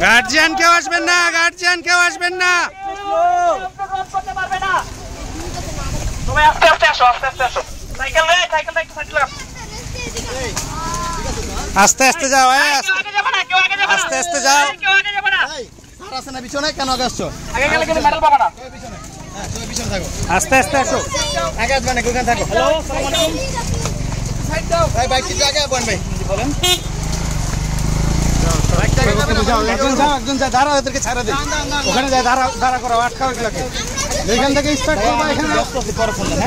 Guardian কেউ আসবেন না, গার্জিয়ান কেউ আসবেন না। আস্তে আস্তে যাও, আস্তে আস্তে যাও। পিছনে কেন আসছো? আস্তে আস্তে আসো। আগে আসবে না, ওখানে থাকো। হ্যালো, আসসালামু আলাইকুম। সাইড দাও ভাই, বাইক কি আগে বল ভাই, বলেন। একজন যা দাঁড়া, ওদেরকে ছাড়া দে। ওখানে যায় দাঁড়া, দাঁড়া করো, আটকাও এগুলোকে। এখান থেকে স্টার্ট করবা, এখানে পরে ফোন দেন।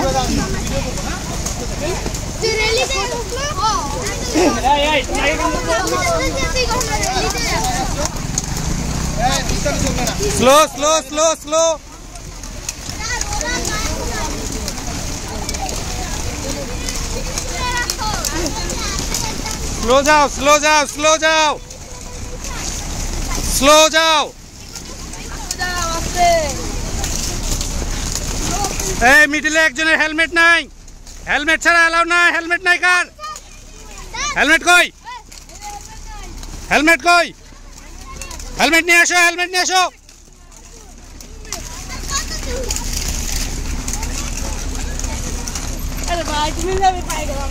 Slow slow slow slow. Slow যাও, স্লো যাও, স্লো যাও, স্লো যাও। এই মিডলে একজনের হেলমেট নাই, হেলমেট ছাড়া এলাও না। হেলমেট নাই কার? হেলমেট কই? হেলমেট কই? হেলমেট নিয়ে আসো, হেলমেট নিয়ে আসো। আরে ভাই তুমি যাবে পাই গেলাম।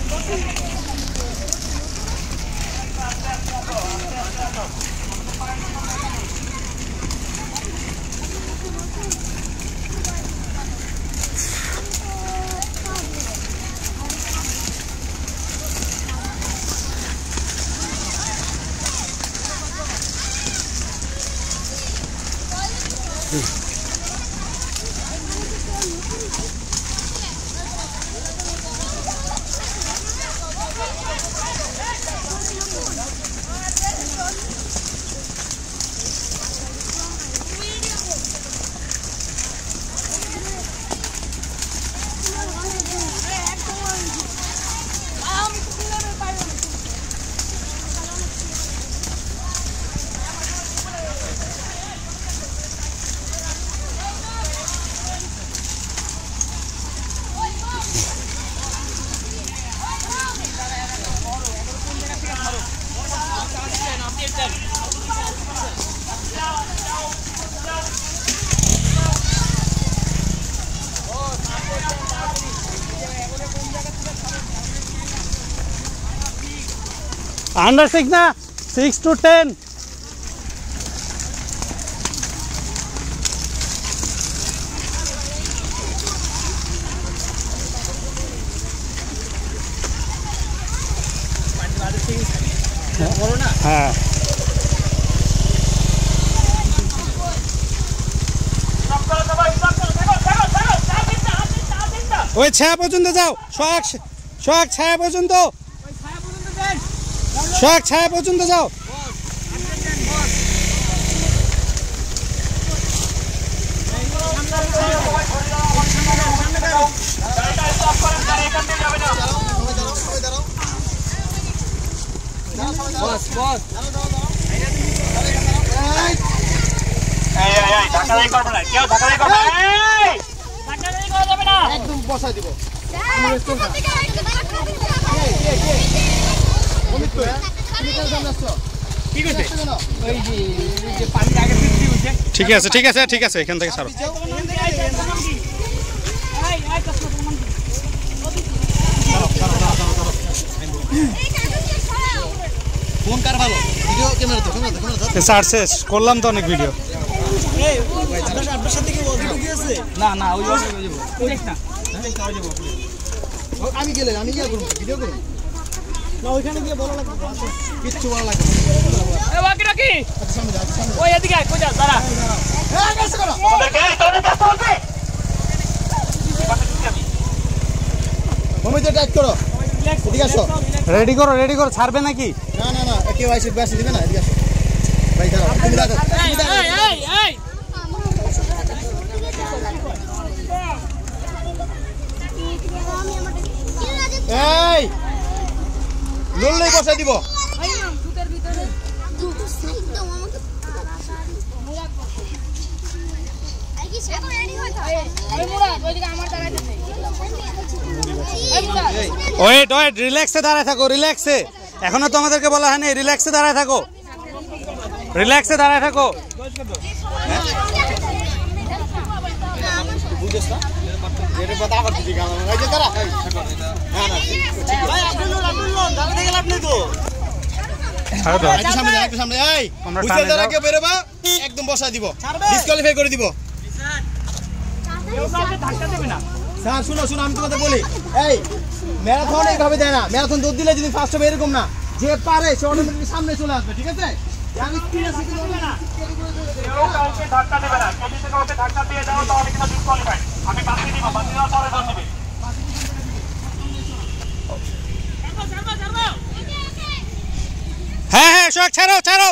Under 6 na? 6 to 10. হ্যাঁ ওই ছায়া পর্যন্ত যাও, সোহাগ ছায়া পর্যন্ত, সোহাগ ছায়া পর্যন্ত যাও। একদম বসাই দিব। ঠিক আছে ঠিক আছে ঠিক আছে, এখান থেকে ছাড়ো। ফোন কার ভালো? ভিডিও ক্যামেরা তো, স্যার শেষ করলাম তো অনেক ভিডিও। না না ওই আমি গেলে আমি গিয়ে করবো ভিডিও করবো না, ওইখানে গিয়ে বলা লাগবে, কিচ্ছু বলা লাগবে না। বাকি রাখি ওই এদিকে আয়, কই যাস দাঁড়া। ভূমিতে টাইট করো, এদিকে আসো। রেডি করো, ছাড়বে নাকি? না না না, কেউ আইসে বেশি দিবে না, এদিকে আসো ভাই, দাঁড়াও তুমি দাঁড়াও। এই লুললেই বসাই দিব। আমার ওয়েট ওয়েট, রিল্যাক্সে দাঁড়ায় থাকো, রিল্যাক্সে। এখনো তোমাদেরকে বলা হয়নি, রিল্যাক্সে দাঁড়ায় থাকো, রিল্যাক্সে দাঁড়ায় থাকো। একদম বসাই দিব, ডিসকোয়ালিফাই করে দিব। স্যার শুনো শুনো, আমি তোমাদের বলি, এই ম্যারাথন এইভাবে দেয় না। ম্যারাথন দৌড় দিলে যদি ফার্স্ট হবে এরকম না, যে পারে সে অটোমেটিক সামনে চলে আসবে, ঠিক আছে? আমি স্পিড আছে কিন্তু হবে না, কেউ কাউকে ধাক্কা দেবে না। যদি কাউকে ধাক্কা দিয়ে দাও তাহলে কিন্তু ডিসকোয়ালিফাই। আমি বাকি দিব, বাকি দেওয়ার পরে দৌড় দিবে। হ্যাঁ হ্যাঁ, সব ছাড়ো ছাড়ো।